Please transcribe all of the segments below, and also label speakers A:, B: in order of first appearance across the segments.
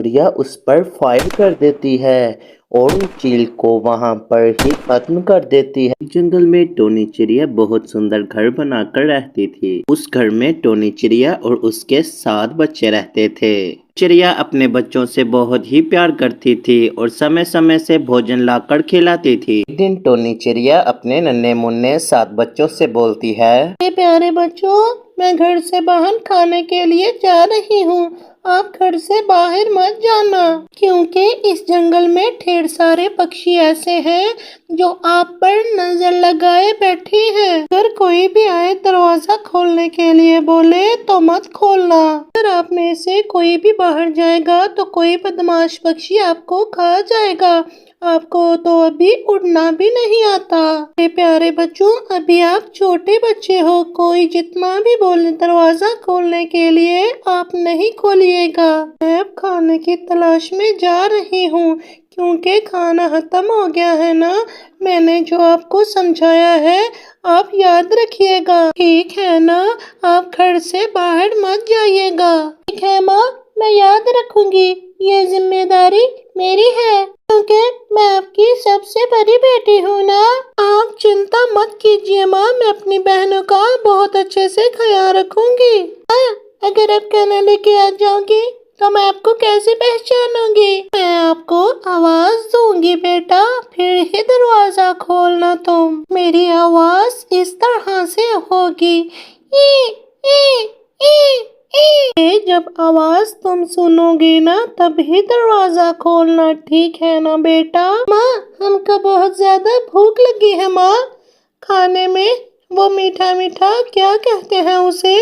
A: चिड़िया उस पर फायर कर देती है और चील को वहां पर ही खत्म कर देती है। जंगल में टोनी चिड़िया बहुत सुंदर घर बनाकर रहती थी। उस घर में टोनी चिड़िया और उसके 7 बच्चे रहते थे। चिड़िया अपने बच्चों से बहुत ही प्यार करती थी और समय समय से भोजन लाकर खिलाती थी। एक दिन टोनी चिड़िया अपने नन्हे मुन्ने 7 बच्चों से बोलती है, मेरे प्यारे बच्चों, मैं घर से बाहर खाने के लिए जा रही हूँ। आप घर से बाहर मत जाना, क्योंकि इस जंगल में ढेर सारे पक्षी ऐसे हैं जो आप पर नजर लगाए बैठे हैं। अगर कोई भी आए दरवाजा खोलने के लिए बोले तो मत खोलना। अगर आप में से कोई भी बाहर जाएगा तो कोई बदमाश पक्षी आपको खा जाएगा। आपको तो अभी उड़ना भी नहीं आता। मेरे प्यारे बच्चों, अभी आप छोटे बच्चे हो, कोई जितना भी बोले दरवाजा खोलने के लिए आप नहीं खोलिएगा। मैं अब खाने की तलाश में जा रही हूँ, क्योंकि खाना खत्म हो गया है ना। मैंने जो आपको समझाया है आप याद रखिएगा, ठीक है ना? आप घर से बाहर मत जाइएगा। ठीक है माँ, मैं याद रखूंगी। ये जिम्मेदारी मेरी है, क्योंकि मैं आपकी सबसे बड़ी बेटी हूँ ना। आप चिंता मत कीजिए माँ, मैं अपनी बहनों का बहुत अच्छे से ख्याल रखूंगी। अगर आप खाना लेके आ जाओगी तो मैं आपको कैसे पहचानूंगी? मैं आपको आवाज दूंगी बेटा, फिर ही दरवाजा खोलना तुम। मेरी आवाज इस तरह से होगी, ई, ई, ई, ई। जब आवाज तुम सुनोगी ना तभी दरवाजा खोलना, ठीक है ना बेटा? माँ, हमको बहुत ज्यादा भूख लगी है माँ। खाने में वो मीठा मीठा क्या कहते हैं उसे,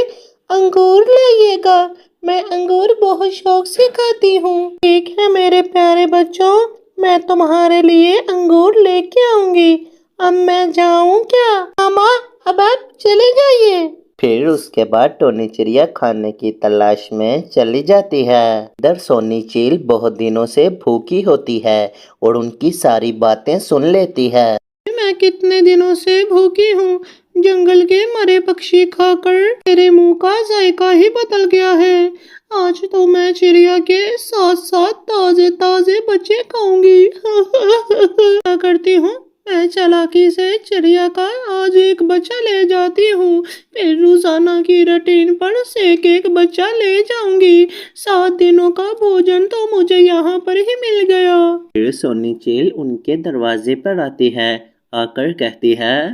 A: अंगूर लाइएगा। मैं अंगूर बहुत शौक से खाती हूँ। ठीक है मेरे प्यारे बच्चों, मैं तुम्हारे लिए अंगूर लेके आऊंगी। अब मैं जाऊँ क्या? मामा, अब आप चले जाइए। फिर उसके बाद टोनी चिड़िया खाने की तलाश में चली जाती है। इधर सोनी चील बहुत दिनों से भूखी होती है और उनकी सारी बातें सुन लेती है। मैं कितने दिनों से भूखी हूँ, जंगल के मरे पक्षी खाकर मेरे मुंह का जायका ही बदल गया है। आज तो मैं चिड़िया के साथ साथ ताजे ताजे बच्चे खाऊंगी। क्या करती हूँ, मैं चालाकी से चिड़िया का आज एक बच्चा ले जाती हूँ, फिर रोजाना की रूटीन पर से एक बच्चा ले जाऊंगी। 7 दिनों का भोजन तो मुझे यहाँ पर ही मिल गया। फिर सोनी चील उनके दरवाजे पर आती है, आकर कहती है,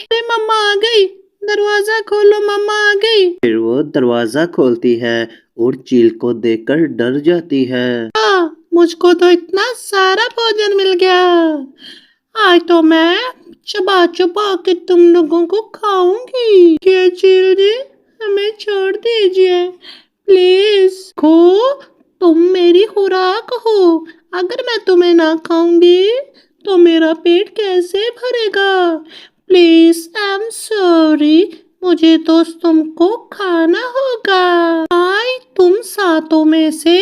A: अरे मम्मा आ गई, दरवाजा खोलो, मम्मा आ गई। फिर वो दरवाजा खोलती है और चील को देखकर डर जाती है। मुझको तो इतना सारा भोजन मिल गया, आज तो मैं चबा चबा के तुम लोगों को खाऊंगी। क्या चील जी, हमें छोड़ दीजिए प्लीज। खो, तुम मेरी खुराक हो, अगर मैं तुम्हें ना खाऊंगी तो मेरा पेट कैसे भरेगा? प्लीज, आई एम सॉरी, मुझे तो तुमको खाना होगा। आज तुम 7 में से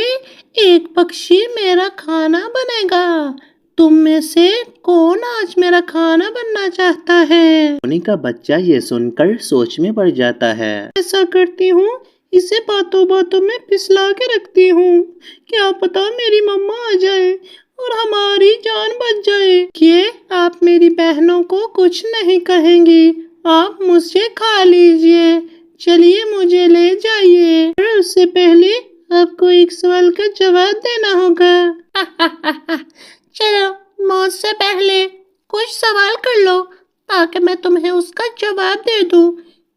A: एक पक्षी मेरा खाना बनेगा। तुम में से कौन आज मेरा खाना बनना चाहता है? टोनी का बच्चा ये सुनकर सोच में पड़ जाता है। ऐसा करती हूँ, इसे बातों बातों में फिसला के रखती हूँ, क्या पता मेरी मम्मा आ जाए और हमारी जान बच जाए। कि आप मेरी बहनों को कुछ नहीं कहेंगी, आप मुझसे खा लीजिए। चलिए मुझे ले जाइए, पर उससे पहले आपको एक सवाल का जवाब देना होगा। चलो, मुझसे पहले कुछ सवाल कर लो ताकि मैं तुम्हें उसका जवाब दे दूं।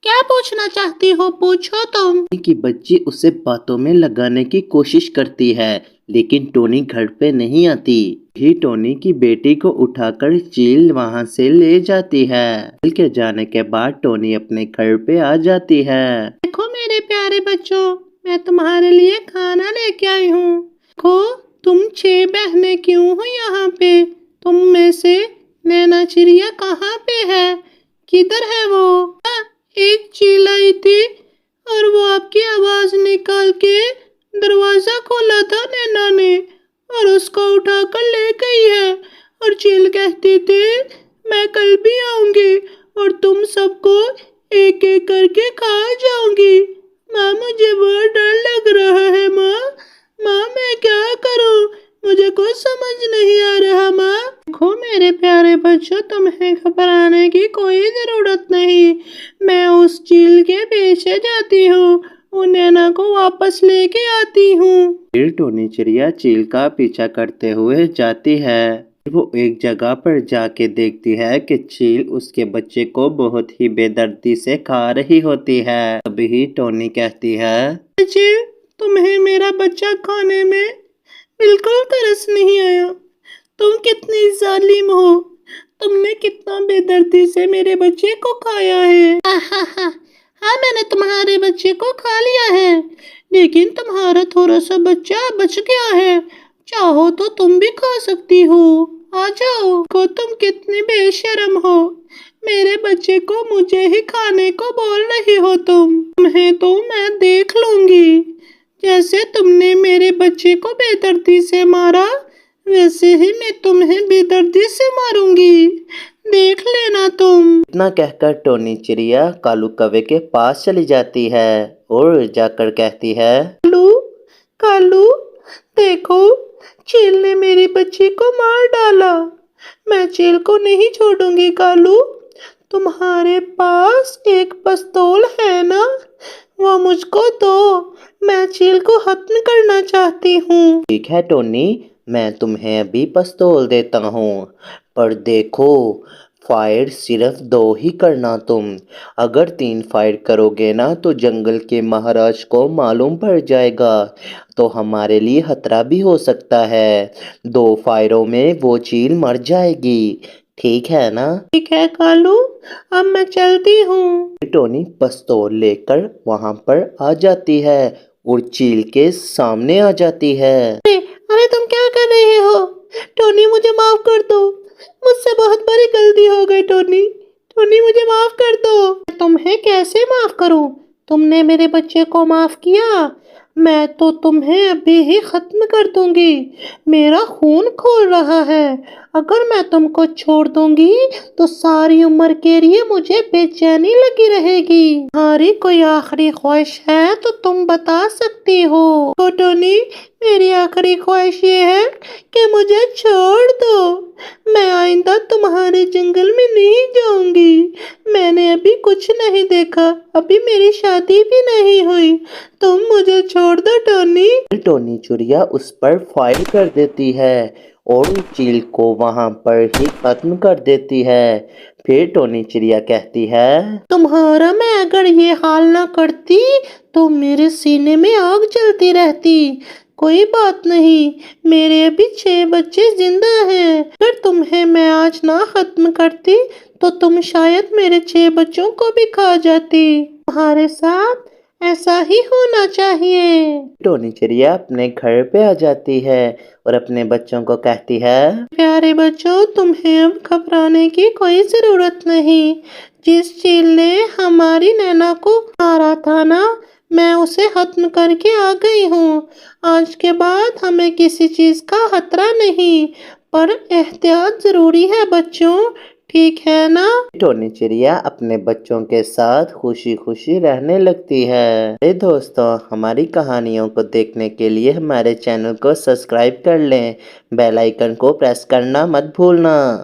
A: क्या पूछना चाहती हो, पूछो तुम। की बच्ची उसे बातों में लगाने की कोशिश करती है, लेकिन टोनी घर पे नहीं आती। ही टोनी की बेटी को उठाकर चील वहां से ले जाती है। चील के जाने के बाद टोनी अपने घर पे आ जाती है। देखो मेरे प्यारे बच्चों, मैं तुम्हारे लिए खाना लेके आई हूँ। देखो, तुम 6 बहनें क्यों हो यहाँ पे? तुम में से नैना चिड़िया कहाँ पे है? किधर है वो? एक चील आई थी और वो आपकी आवाज निकाल के दरवाजा खोला था नैना ने और उसको उठाकर ले गई है। और चील कहती थी मैं कल भी आऊंगी और तुम सबको एक एक करके खा जाऊंगी। माँ, मुझे बहुत डर लग रहा है माँ। प्यारे बच्चों, तुम्हें घबराने की कोई जरूरत नहीं। मैं उस चील के पीछे जाती हूँ, उन नैना को वापस लेके आती हूँ। फिर टोनी चिड़िया चील का पीछा करते हुए जाती है। वो एक जगह पर जाके देखती है कि चील उसके बच्चे को बहुत ही बेदर्दी से खा रही होती है। तभी टोनी कहती है, चील, तुम्हें मेरा बच्चा खाने में बिल्कुल तरस नहीं आया। तुम कितनी जालिम हो, तुमने कितना बेदर्दी से मेरे बच्चे को खाया है। हाँ, मैंने तुम्हारे बच्चे को खा लिया है, लेकिन तुम्हारा थोड़ा सा बच्चा बच गया है। चाहो तो तुम भी खा सकती हो, आ जाओ। को तुम कितनी बेशर्म हो, मेरे बच्चे को मुझे ही खाने को बोल रही हो। तुम्हें तो मैं देख लूंगी। जैसे तुमने मेरे बच्चे को बेदर्दी से मारा, वैसे ही मैं तुम्हें बेदर्दी से मारूंगी, देख लेना तुम। इतना कहकर टोनी चिड़िया कालू कौवे के पास चली जाती है और जाकर कहती है, कालू, कालू, देखो, चील ने मेरे बच्चे को मार डाला। मैं चील को नहीं छोड़ूंगी। कालू, तुम्हारे पास एक पिस्तौल है ना, वो मुझको दो, मैं चील को खत्म करना चाहती हूँ। ठीक है टोनी, मैं तुम्हें अभी पिस्तौल देता हूँ, पर देखो, फायर सिर्फ 2 ही करना तुम। अगर 3 फायर करोगे ना तो जंगल के महाराज को मालूम पड़ जाएगा, तो हमारे लिए खतरा भी हो सकता है। 2 फायरों में वो चील मर जाएगी, ठीक है ना? ठीक है कालू, अब मैं चलती हूँ। टोनी पिस्तौल लेकर वहां पर आ जाती है और चील के सामने आ जाती है। अरे तुम क्या कर रहे हो? टोनी, मुझे माफ कर दो, मुझसे बहुत बड़ी गलती हो गई। टोनी, मुझे माफ कर दो। तुम्हें कैसे माफ करूं? तुमने मेरे बच्चे को माफ किया, मैं तो तुम्हें अभी ही खत्म कर दूंगी। मेरा खून खोल रहा है, अगर मैं तुमको छोड़ दूंगी तो सारी उम्र के लिए मुझे बेचैनी लगी रहेगी। तुम्हारी कोई आखिरी ख्वाहिश है तो तुम बता सकती हो। तो टोनी, मेरी आखिरी ख्वाहिश ये है कि मुझे छोड़ दो। मैं आइंदा तुम्हारे जंगल में नहीं जाऊंगी। मैंने अभी कुछ नहीं देखा, अभी मेरी शादी भी नहीं हुई। तुम मुझे छोड़ दो टोनी। टोनी चिड़िया उस पर फायर कर देती है और चील को वहां पर ही खत्म कर देती है। फिर टोनी चिड़िया कहती है, तुम्हारा मैं अगर ये हाल ना करती तो मेरे सीने में आग जलती रहती। कोई बात नहीं, मेरे अभी 6 बच्चे जिंदा हैं। अगर तुम्हें मैं आज ना खत्म करती तो तुम शायद मेरे 6 बच्चों को भी खा जाती। तुम्हारे साथ ऐसा ही होना चाहिए। टोनी चिड़िया अपने घर पे आ जाती है और अपने बच्चों को कहती है, प्यारे बच्चों, तुम्हें अब घबराने की कोई जरूरत नहीं। जिस चील ने हमारी नैना को मारा था ना, मैं उसे खत्म करके आ गई हूँ। आज के बाद हमें किसी चीज का खतरा नहीं, पर एहतियात जरूरी है बच्चों, ठीक है ना? टोनी चिड़िया अपने बच्चों के साथ खुशी खुशी रहने लगती है। दोस्तों, हमारी कहानियों को देखने के लिए हमारे चैनल को सब्सक्राइब कर लें, बेल आइकन को प्रेस करना मत भूलना।